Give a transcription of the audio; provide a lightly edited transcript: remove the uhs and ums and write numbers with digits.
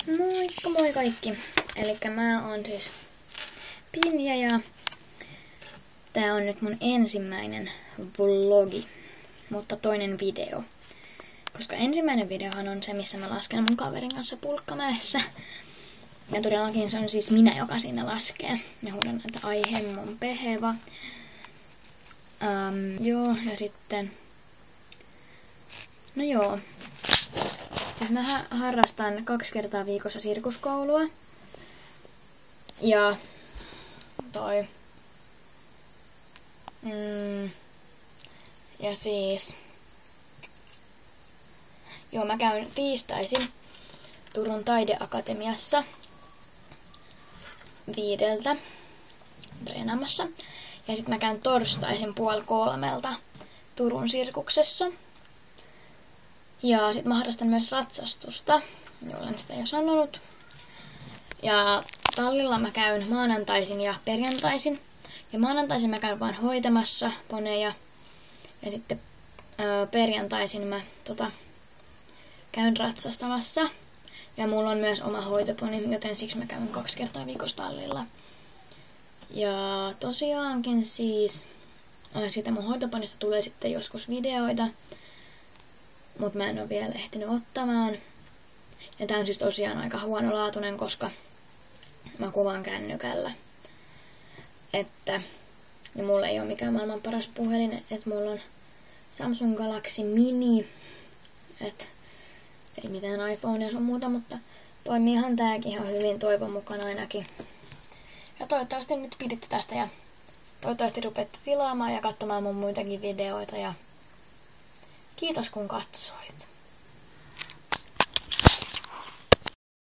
Moikka moi kaikki! Elikkä mä oon siis Pinja ja tää on nyt mun ensimmäinen vlogi, mutta toinen video. Koska ensimmäinen videohan on se, missä mä lasken mun kaverin kanssa Pulkkamäessä. Ja todellakin se on siis minä, joka siinä laskee. Ja huudan näitä aiheen mun peheva. Joo, ja sitten... No joo. Siis mä harrastan 2 kertaa viikossa sirkuskoulua. Ja ja siis... Joo, mä käyn tiistaisin Turun taideakatemiassa 5 treenaamassa. Ja sit mä käyn torstaisin 2:30 Turun sirkuksessa. Ja sit mä harrastan myös ratsastusta, olen sitä jo sanonut. Ja tallilla mä käyn maanantaisin ja perjantaisin. Ja maanantaisin mä käyn vaan hoitamassa poneja. Ja sitten perjantaisin mä käyn ratsastamassa. Ja mulla on myös oma hoitoponi, joten siksi mä käyn 2 kertaa viikossa tallilla. Ja tosiaankin siis siitä mun hoitoponista tulee sitten joskus videoita. Mutta mä en ole vielä ehtinyt ottamaan. Ja tää on siis tosiaan aika huonolaatuinen, koska mä kuvaan kännykällä. Ja mulla ei ole mikään maailman paras puhelin, että mulla on Samsung Galaxy Mini. Ei mitään iPhonea sun muuta, mutta toimiihan tääkin ihan hyvin toivon mukaan ainakin. Ja toivottavasti nyt piditte tästä ja toivottavasti rupeatte tilaamaan ja katsomaan mun muitakin videoita. Ja kiitos kun katsoit.